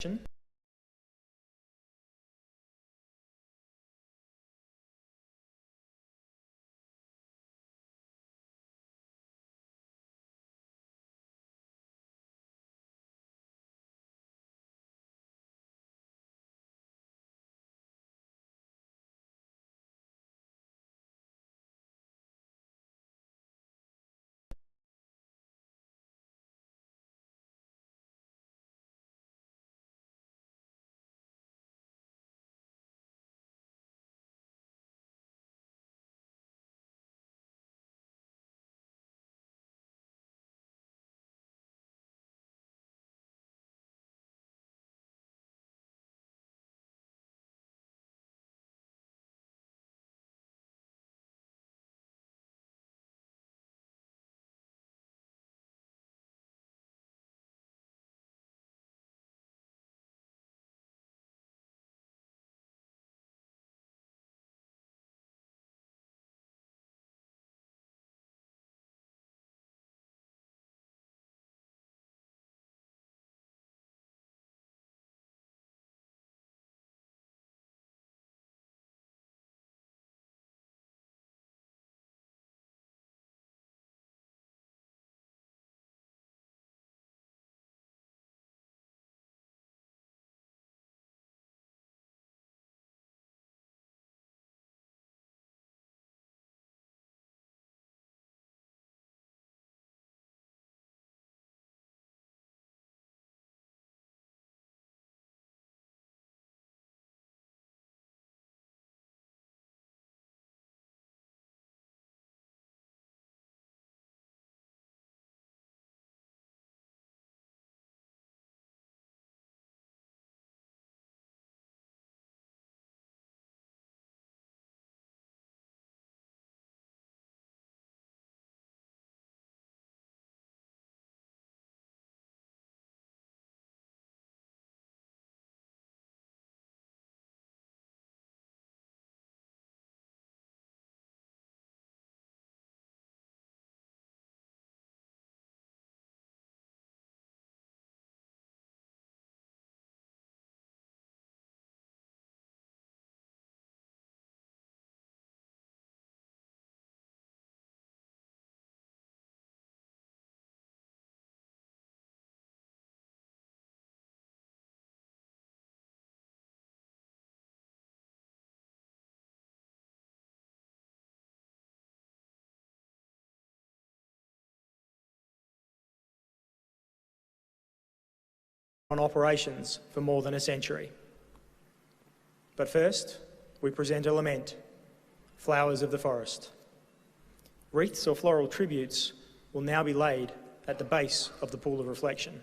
reflection. On operations for more than a century. But first, we present a lament, Flowers of the Forest. Wreaths or floral tributes will now be laid at the base of the pool of reflection.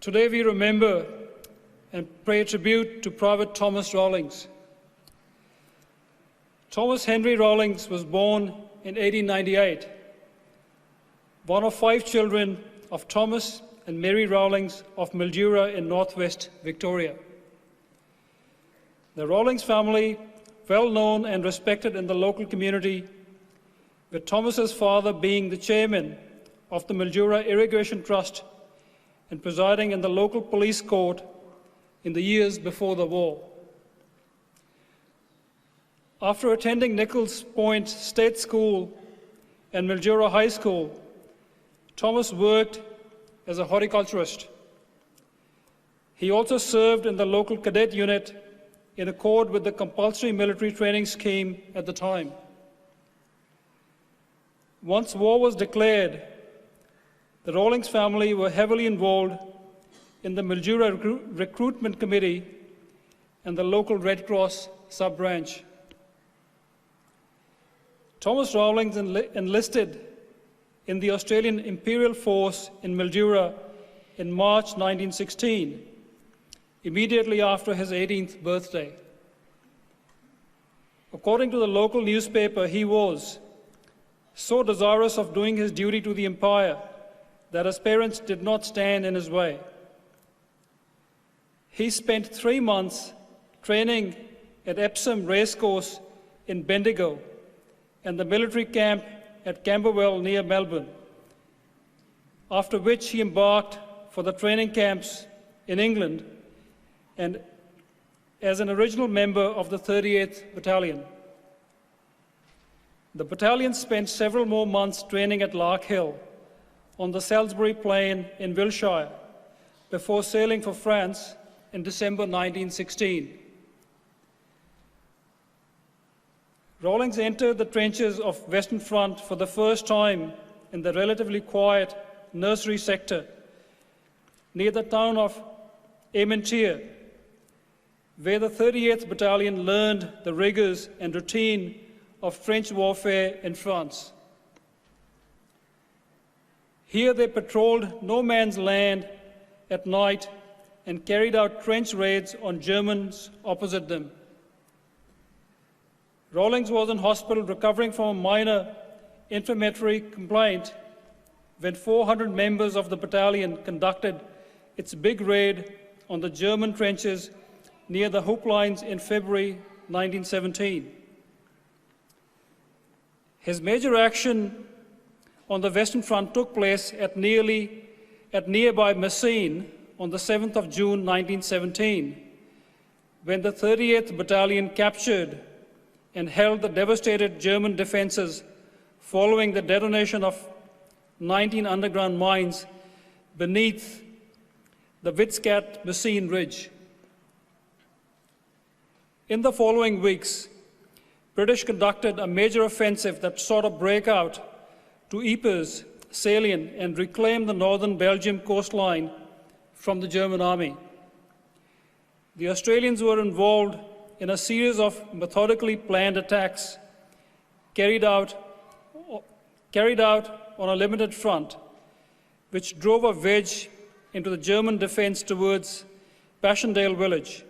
Today we remember and pay tribute to Private Thomas Rawlings. Thomas Henry Rawlings was born in 1898, one of 5 children of Thomas and Mary Rawlings of Mildura in northwest Victoria. The Rawlings family, well known and respected in the local community, with Thomas's father being the chairman of the Mildura Irrigation Trust and presiding in the local police court in the years before the war. After attending Nichols Point State School and Mildura High School, Thomas worked as a horticulturist. He also served in the local cadet unit in accord with the compulsory military training scheme at the time. Once war was declared, the Rawlings family were heavily involved in the Mildura Recruitment Committee and the local Red Cross sub-branch. Thomas Rawlings enlisted in the Australian Imperial Force in Mildura in March 1916, immediately after his 18th birthday. According to the local newspaper, he was so desirous of doing his duty to the Empire that his parents did not stand in his way. He spent 3 months training at Epsom Racecourse in Bendigo and the military camp at Camberwell near Melbourne, after which he embarked for the training camps in England and as an original member of the 38th Battalion. The battalion spent several more months training at Lark Hill on the Salisbury Plain in Wiltshire before sailing for France in December 1916. Rawlings entered the trenches of Western Front for the first time in the relatively quiet nursery sector near the town of Armentières, where the 38th Battalion learned the rigors and routine of French warfare in France. Here they patrolled no man's land at night and carried out trench raids on Germans opposite them. Rawlings was in hospital recovering from a minor inflammatory complaint when 400 members of the battalion conducted its big raid on the German trenches near the Hoop Lines in February 1917. His major action on the Western Front took place at nearby Messines on the 7th of June 1917, when the 38th Battalion captured and held the devastated German defenses following the detonation of 19 underground mines beneath the Witzcat-Messines Ridge. In the following weeks, British conducted a major offensive that sought a breakout to Ypres salient and reclaim the northern Belgium coastline from the German army. The Australians were involved in a series of methodically planned attacks carried out on a limited front, which drove a wedge into the German defense towards Passchendaele village.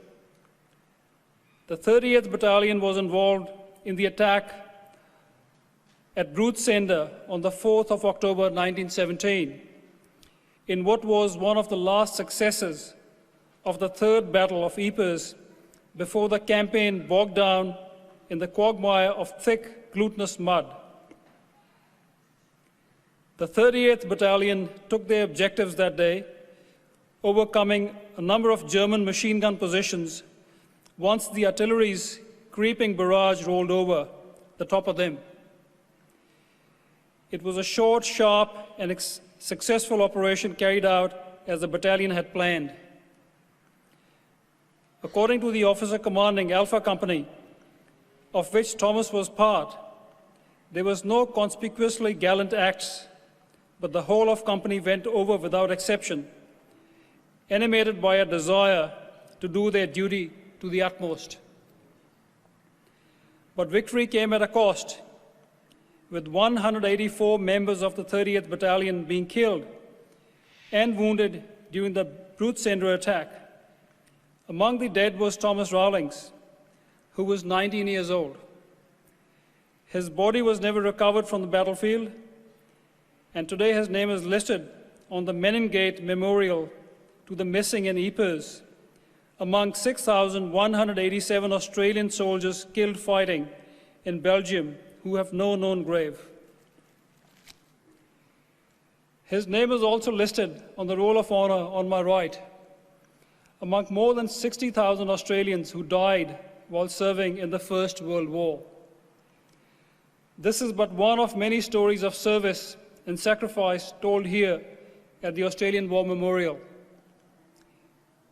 The 38th Battalion was involved in the attack at Roodsender on the 4th of October 1917, in what was one of the last successes of the Third Battle of Ypres before the campaign bogged down in the quagmire of thick, glutinous mud. The 38th Battalion took their objectives that day, overcoming a number of German machine gun positions once the artillery's creeping barrage rolled over the top of them. It was a short, sharp, and successful operation carried out as the battalion had planned. According to the officer commanding Alpha Company, of which Thomas was part, there was no conspicuously gallant acts, but the whole of company went over without exception, animated by a desire to do their duty to the utmost. But victory came at a cost, with 184 members of the 30th Battalion being killed and wounded during the Bruce Sender attack. Among the dead was Thomas Rawlings, who was 19 years old. His body was never recovered from the battlefield, and today his name is listed on the Meningate Memorial to the Missing in Ypres among 6,187 Australian soldiers killed fighting in Belgium who have no known grave. His name is also listed on the Roll of Honour on my right, among more than 60,000 Australians who died while serving in the First World War. This is but one of many stories of service and sacrifice told here at the Australian War Memorial.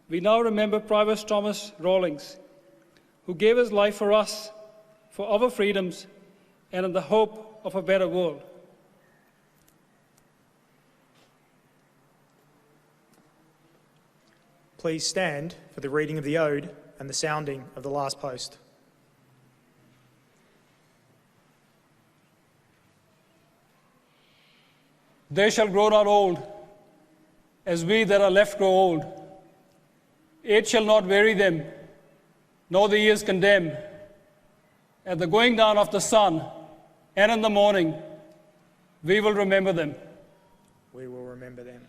We now remember Private Thomas Rawlings, who gave his life for us, for our freedoms, and in the hope of a better world. Please stand for the reading of the Ode and the sounding of the last post. They shall grow not old, as we that are left grow old. Age shall not weary them, nor the years condemn. At the going down of the sun and in the morning, we will remember them. We will remember them.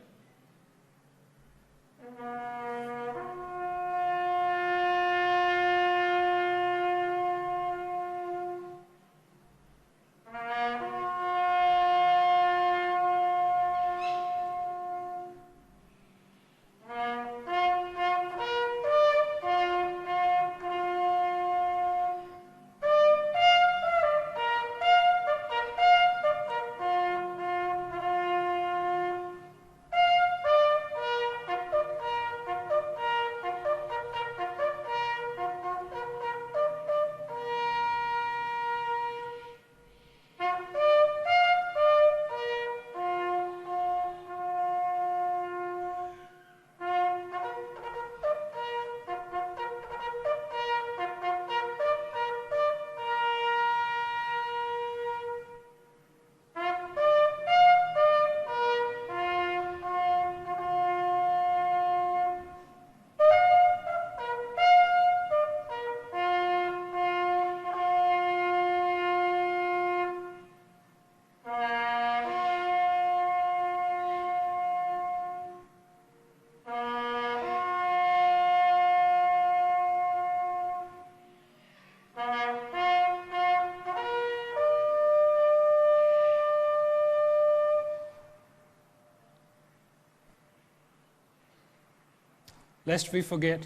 Lest we forget.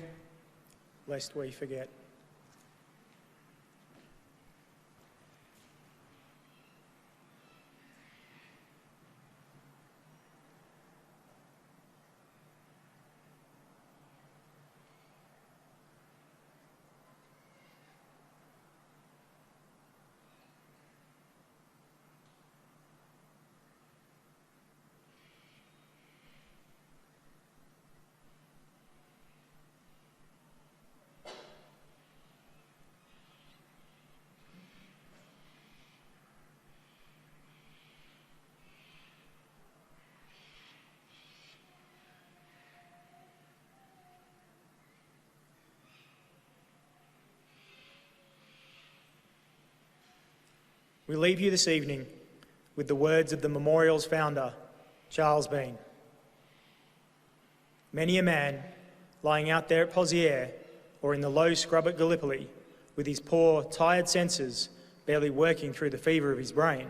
Lest we forget. We leave you this evening with the words of the memorial's founder, Charles Bean. Many a man lying out there at Pozières or in the low scrub at Gallipoli with his poor, tired senses barely working through the fever of his brain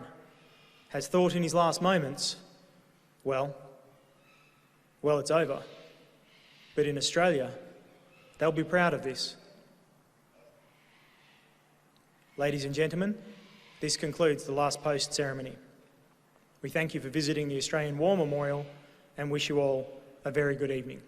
has thought in his last moments, well, it's over. But in Australia, they'll be proud of this. Ladies and gentlemen, this concludes the last post ceremony. We thank you for visiting the Australian War Memorial and wish you all a very good evening.